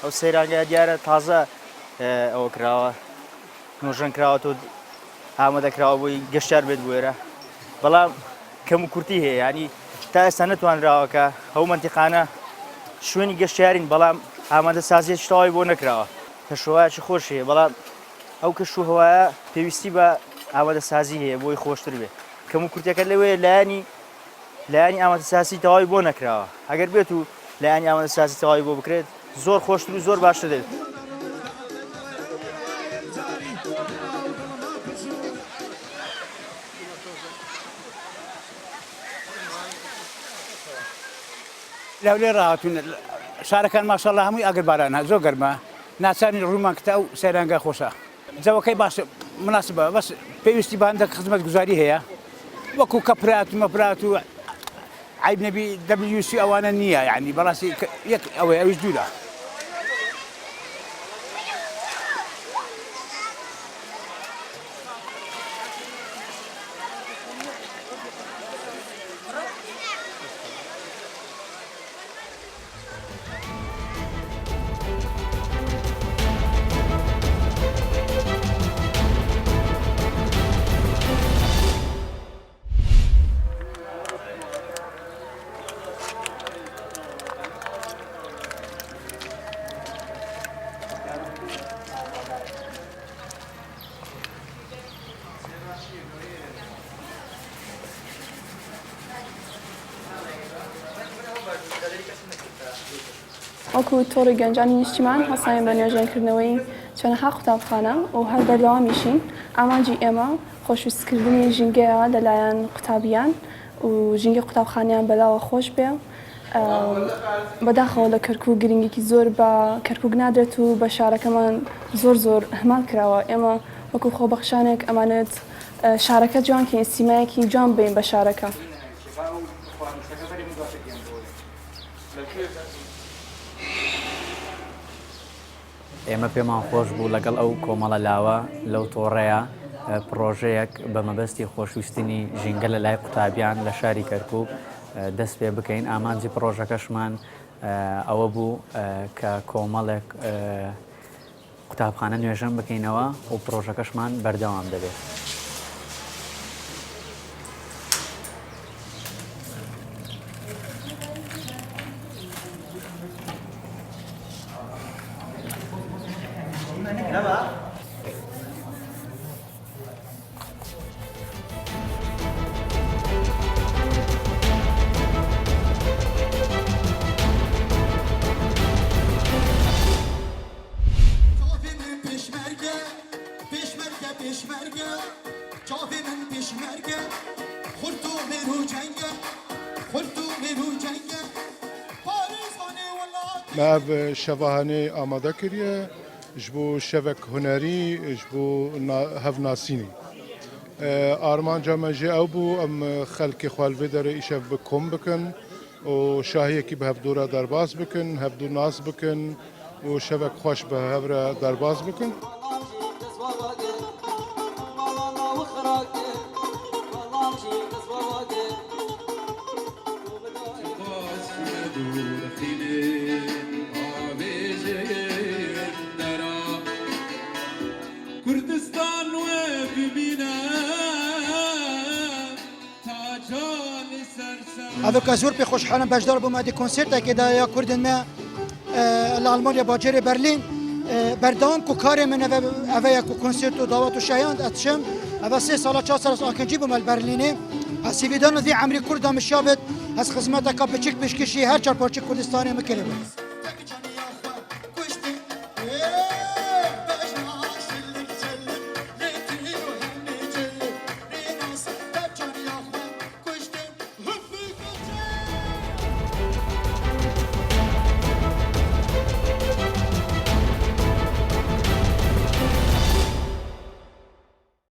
ئەو سەیرانگە دیارە تازە ئەوە کراوە نوۆژەن کراوەوە ئامادەکراوە بووی گەشتیار بێت بوێرە بەڵام کەم و کورتی هەیە ینی تا ئێستا نەتوانراوەکە ئەو منتیقانە شوێنی گەشتیارین بەڵام ئامادە سازیە شتەوای بۆ نەکراوە کەشوهایەکی خۆش هەیە بەڵام ئەو کەشوهەوایە پێویستی بە ئامادە سازی هەیە بۆی خۆشتر بێت کەم و کورتەکە لەوەیە لایانی ئامادە سازی تەواوی بۆ نەکراوە ئەگەر بێت و لایانی ئامادە سازی تەواوی بۆ بکرێت زۆر خۆشتر و زۆر باشتر دێت لەولێ ڕاهاتوون شارەکان ماشەڵڵا هەمووی ئەگەربارانە زۆر گەرمە ناچاری ڕوومان کتە و سەیرانگە خۆشە جەوەکەی باش مناسبە بەس پێویستی بە هەندێک خزمەت گوزاری هەیە وەکو کەپرات و مەپرات و عیب نەبی WC ئەوانە نییە یعنی بەڕاستی یەک ئەوەی ئەویش دوورە وەکو تۆڕی گەنجانی نیشتیمان هەستاین بە نوێژێنکردنەوەی چەندەها قوتابخانە و هەر بەردەوامیشین ئامانجی ئێمە خۆشویستکردنی ژینگەیە لەلایەن قوتابیان و ژینگە قوتابخانیان بەلاوە خۆش بێ بەداخەوە لە کەرکووک گرنگێکی زۆر بە کەرکووک نادرێت و بە شارەکەمان زۆر هەمال کراوە ئێمە وەکو خۆبەخشانێک ئەمانێت شارەکە جوانکەین سیمایەکی جوان بین بە شارەکە ئێمە پێمان خۆش بوو لەگەڵ ئەو کۆمەڵە لاوە لەو تۆڕەیە پرۆژەیەک بە مەبەستی خۆشویستنی ژینگە لە لای قوتابیان لە شاری کەرکووک دەست پێ بکەین ئامانجی پرۆژەکەشمان ئەوە بوو کە کۆمەڵێک قوتابخانە نوێژەن بکەینەوە و پرۆژەکەشمان بەردەوام دەبێت. ما شواهنه آماده کریه جبو شبک هنری جبو هف ناسینی آرمان جامعه او بو ام خلق خوالوه داره ایشف بکم بکن و شاهیه کی به هف دورا درباز بکن هف دور ناس بکن و شبک خوش به هف درباز بکن ئەوە زۆر پێ خۆشحالم بەشدار بووم ئەدی کۆنسێرتێکێدا یا کوردن me لە ئەڵمانیا باجێرê Berlîn berdewam ku karê min ev ya ku konsert û dawet û şeyan etişim ev 3 sala 4 sala akincî bûm li Berlînê hesîvîdana vî emrî Kurda mişabet ez xizmeteka biçik pêşkişî her çarparçî Kurdistanê mikiribe.